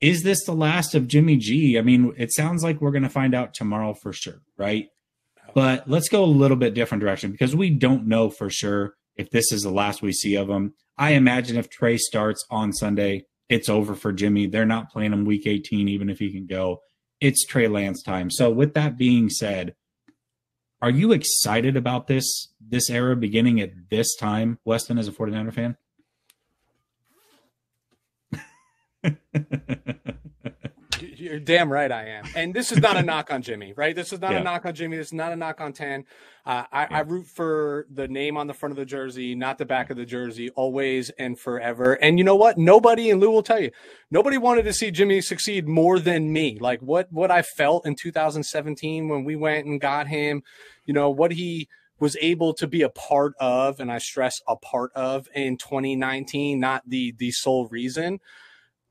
is this the last of Jimmy G? I mean, it sounds like we're going to find out tomorrow for sure, right? But let's go a little bit different direction because we don't know for sure if this is the last we see of him. I imagine if Trey starts on Sunday, it's over for Jimmy. They're not playing him week 18, even if he can go. It's Trey Lance time. So with that being said, are you excited about this era beginning at this time, Weston, as a 49er fan? You're damn right I am. And this is not a knock on Jimmy, right? This is not a knock on Jimmy. This is not a knock on 10. I root for the name on the front of the jersey, not the back of the jersey, always and forever. And you know what? Nobody, and Lou will tell you, nobody wanted to see Jimmy succeed more than me. Like what I felt in 2017 when we went and got him, you know, what he was able to be a part of, and I stress a part of, in 2019, not the sole reason.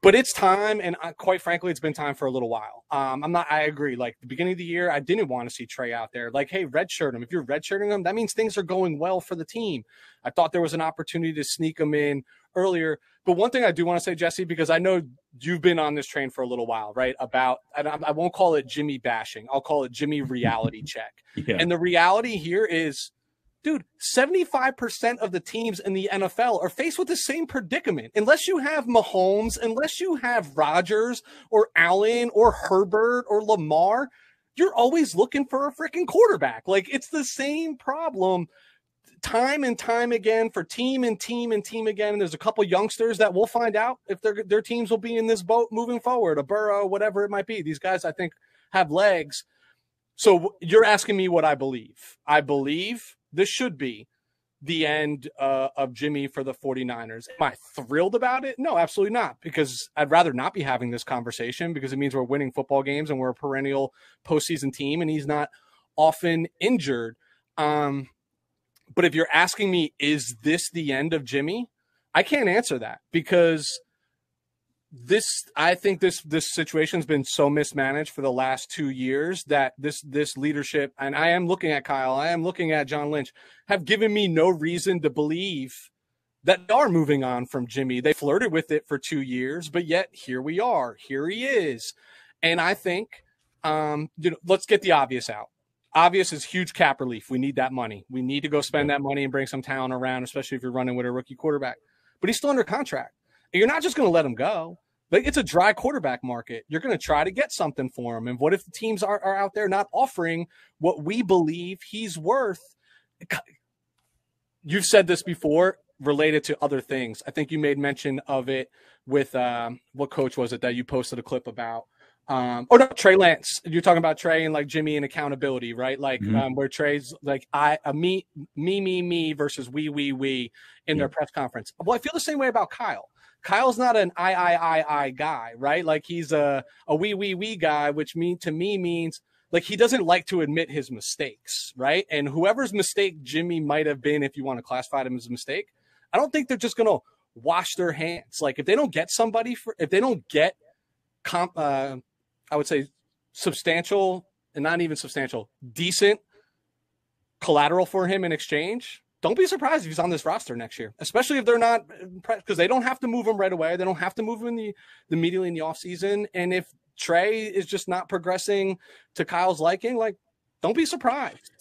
But it's time, and quite frankly, it's been time for a little while. I agree. Like, the beginning of the year, I didn't want to see Trey out there. Like, hey, redshirt him. If you're redshirting him, that means things are going well for the team. I thought there was an opportunity to sneak him in earlier. But one thing I do want to say, Jesse, because I know you've been on this train for a little while, right? I won't call it Jimmy bashing. I'll call it Jimmy reality check. Yeah. And the reality here is, dude, 75% of the teams in the NFL are faced with the same predicament. Unless you have Mahomes, unless you have Rodgers or Allen or Herbert or Lamar, you're always looking for a freaking quarterback. Like, it's the same problem time and time again for team and team and team again. And there's a couple youngsters that we'll find out if their teams will be in this boat moving forward, a Burrow, whatever it might be. These guys, I think, have legs. So you're asking me what I believe. I believe this should be the end of Jimmy for the 49ers. Am I thrilled about it? No, absolutely not, because I'd rather not be having this conversation because it means we're winning football games and we're a perennial postseason team and he's not often injured. But if you're asking me, is this the end of Jimmy? I can't answer that because I think this situation's been so mismanaged for the last 2 years that this leadership, and I am looking at Kyle, I am looking at John Lynch, have given me no reason to believe that they are moving on from Jimmy. They flirted with it for 2 years, but yet here we are. Here he is. And I think, let's get the obvious out. Obvious is huge cap relief. We need that money. We need to go spend that money and bring some talent around, especially if you're running with a rookie quarterback. But he's still under contract. And you're not just going to let him go. Like, it's a dry quarterback market. You're going to try to get something for him. And what if the teams are out there not offering what we believe he's worth? You've said this before related to other things. I think you made mention of it with what coach was it that you posted a clip about? Trey Lance. You're talking about Trey and like Jimmy and accountability, right? Like where Trey's like me versus we in their press conference. Well, I feel the same way about Kyle. Kyle's not an I guy, right? Like he's a we guy, which to me means like he doesn't like to admit his mistakes, right? And whoever's mistake Jimmy might have been, if you want to classify him as a mistake, I don't think they're just going to wash their hands. Like if they don't get somebody if they don't get I would say substantial and not even substantial, decent collateral for him in exchange, don't be surprised if he's on this roster next year, especially if they're not, because they don't have to move him right away. They don't have to move him immediately in the offseason. And if Trey is just not progressing to Kyle's liking, like, don't be surprised.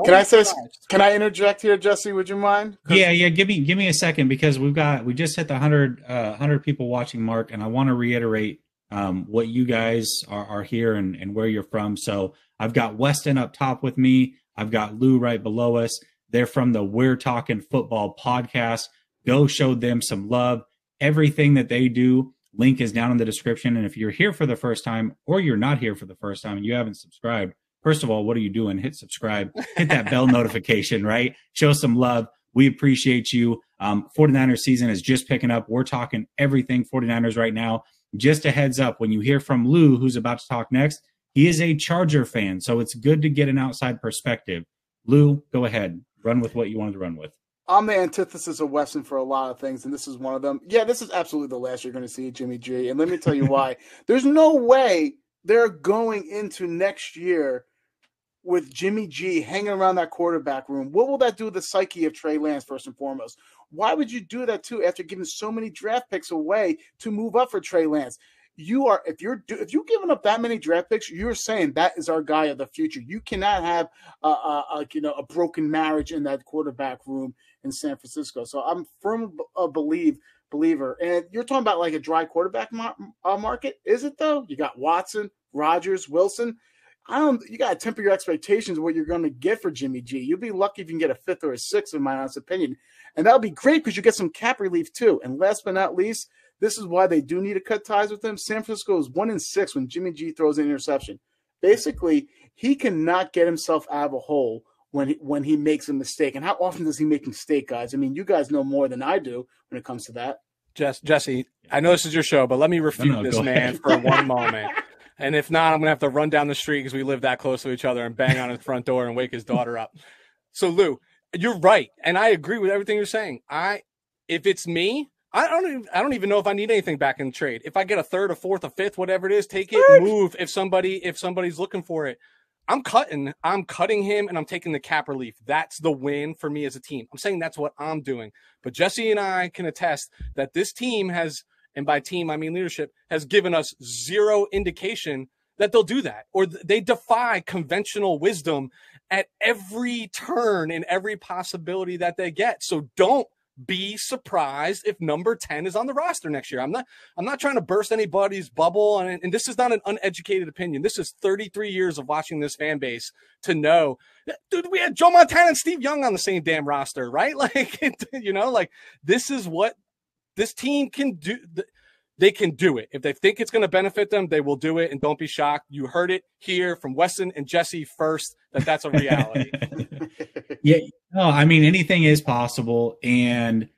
Can I interject here, Jesse? Would you mind? Yeah. Give me a second because we just hit the 100 people watching mark, and I want to reiterate what you guys are here and where you're from. So I've got Weston up top with me. I've got Lou right below us. They're from the We're Talking Football podcast. Go show them some love. Everything that they do, link is down in the description. And if you're here for the first time or you're not here for the first time and you haven't subscribed, first of all, what are you doing? Hit subscribe, hit that bell notification, right? Show some love. We appreciate you. 49ers season is just picking up. We're talking everything 49ers right now. Just a heads up, when you hear from Lou, who's about to talk next, he is a Charger fan. So it's good to get an outside perspective. Lou, go ahead. Run with what you wanted to run with. I'm the antithesis of Weston for a lot of things, and this is one of them. Yeah, this is absolutely the last you're going to see Jimmy G, and let me tell you why. There's no way they're going into next year with Jimmy G hanging around that quarterback room. What will that do to the psyche of Trey Lance, first and foremost? Why would you do that, too, after giving so many draft picks away to move up for Trey Lance? if you're giving up that many draft picks, you're saying that is our guy of the future. You cannot have a broken marriage in that quarterback room in San Francisco. So I'm firm believer. And you're talking about like a dry quarterback market, is it though? You got Watson, Rodgers, Wilson. You got to temper your expectations of what you're going to get for Jimmy G. You'll be lucky if you can get a 5th or a 6th, in my honest opinion. And that'll be great because you get some cap relief too. And last but not least, this is why they do need to cut ties with him. San Francisco is 1-6 when Jimmy G throws an interception. Basically, he cannot get himself out of a hole when he makes a mistake. And how often does he make a mistake, guys? I mean, you guys know more than I do when it comes to that. Jesse, I know this is your show, but let me refute this man for one moment. And if not, I'm going to have to run down the street because we live that close to each other and bang on his front door and wake his daughter up. So, Lou, you're right. And I agree with everything you're saying. If it's me, I don't even know if I need anything back in trade. If I get a 3rd, a 4th, a 5th, whatever it is, take it, move. If somebody's looking for it, I'm cutting him and I'm taking the cap relief. That's the win for me as a team. I'm saying that's what I'm doing. But Jesse and I can attest that this team has, and by team, I mean leadership, has given us zero indication that they'll do that, or they defy conventional wisdom at every turn and every possibility that they get. So don't be surprised if number 10 is on the roster next year. I'm not trying to burst anybody's bubble. And this is not an uneducated opinion. This is 33 years of watching this fan base to know, dude, we had Joe Montana and Steve Young on the same damn roster, right? Like, this is what this team can do. They can do it. If they think it's going to benefit them, they will do it. And don't be shocked. You heard it here from Weston and Jesse first, that's a reality. Yeah. No, I mean, anything is possible. And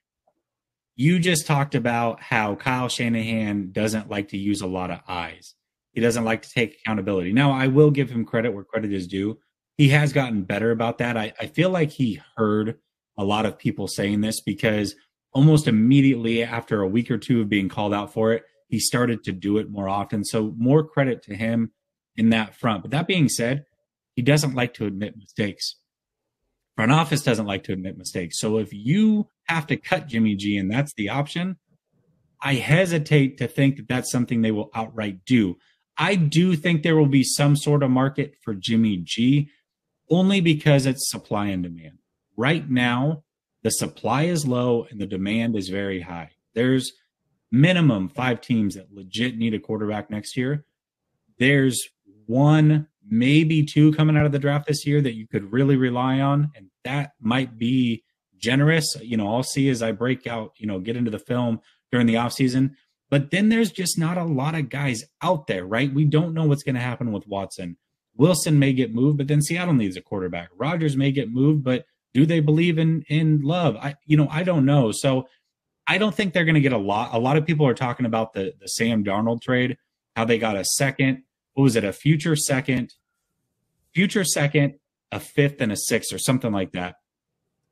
you just talked about how Kyle Shanahan doesn't like to use a lot of eyes. He doesn't like to take accountability. Now, I will give him credit where credit is due. He has gotten better about that. I feel like he heard a lot of people saying this because almost immediately after a week or two of being called out for it, he started to do it more often. So more credit to him in that front. But that being said, he doesn't like to admit mistakes. Front office doesn't like to admit mistakes. So if you have to cut Jimmy G and that's the option, I hesitate to think that that's something they will outright do. I do think there will be some sort of market for Jimmy G only because it's supply and demand. Right now, the supply is low and the demand is very high. There's minimum 5 teams that legit need a quarterback next year. There's 1, maybe 2 coming out of the draft this year that you could really rely on. And that might be generous. I'll see as I break out, get into the film during the offseason. But then there's just not a lot of guys out there, right? We don't know what's going to happen with Watson. Wilson may get moved, but then Seattle needs a quarterback. Rodgers may get moved, but do they believe in Love? I don't know. So I don't think they're going to get a lot. A lot of people are talking about the Sam Darnold trade, how they got a second. What was it? A future second, a 5th and a 6th or something like that.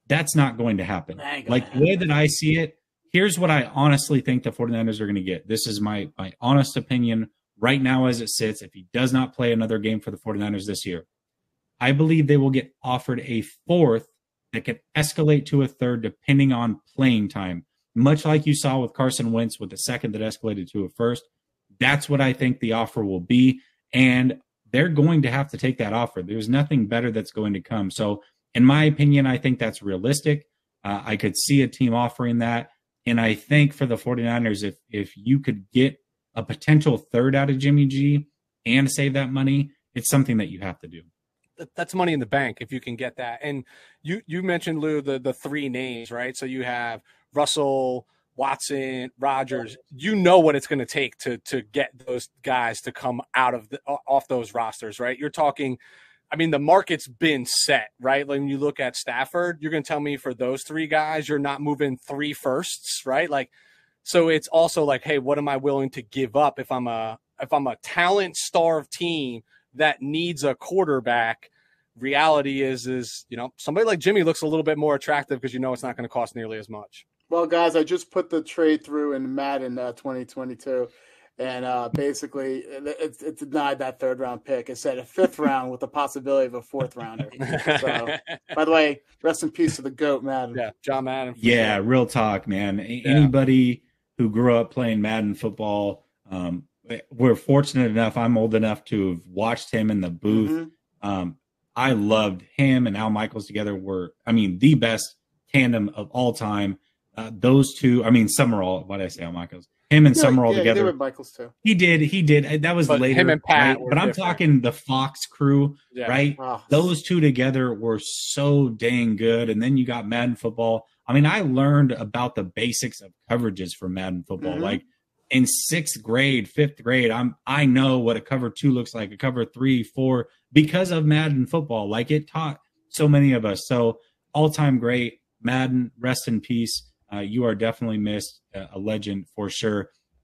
That's not going to happen. Like the way that I see it, here's what I honestly think the 49ers are going to get. This is my honest opinion right now as it sits. If he does not play another game for the 49ers this year, I believe they will get offered a 4th that can escalate to a 3rd depending on playing time, much like you saw with Carson Wentz with the 2nd that escalated to a 1st. That's what I think the offer will be, and they're going to have to take that offer. There's nothing better that's going to come. So in my opinion, I think that's realistic. I could see a team offering that, and I think for the 49ers, if you could get a potential 3rd out of Jimmy G and save that money, it's something that you have to do. That's money in the bank if you can get that. And you mentioned, Lou, the 3 names, right? So you have Russell, Watson, Rodgers. You know what it's going to take to get those guys to come off those rosters, right? You're talking, I mean, the market's been set, right? When you look at Stafford, you're going to tell me for those 3 guys, you're not moving 3 firsts, right? Like, so it's also like, hey, what am I willing to give up if I'm a talent-starved team that needs a quarterback? Reality is somebody like Jimmy looks a little bit more attractive because it's not going to cost nearly as much. Well, guys, I just put the trade through in Madden 2022, and basically it denied that 3rd round pick. It said a 5th round with the possibility of a 4th rounder. So, by the way, rest in peace to the GOAT, Madden. Yeah, John Madden. Yeah, real talk, man. Anybody who grew up playing Madden football, we're fortunate enough. I'm old enough to have watched him in the booth. I loved him and Al Michaels together were, the best tandem of all time. Those two, Summerall, why did I say Al Michaels? Him and Summerall together. He did Michaels too. He did. That was later. Him and Pat, right? But I'm talking the Fox crew, right? Oh. Those two together were so dang good. And then you got Madden football. I learned about the basics of coverages for Madden football. Like in 6th grade, 5th grade, I know what a cover 2 looks like, a cover 3, 4, because of Madden football. Like it taught so many of us. So all-time great. Madden, rest in peace. You are definitely missed, a legend for sure.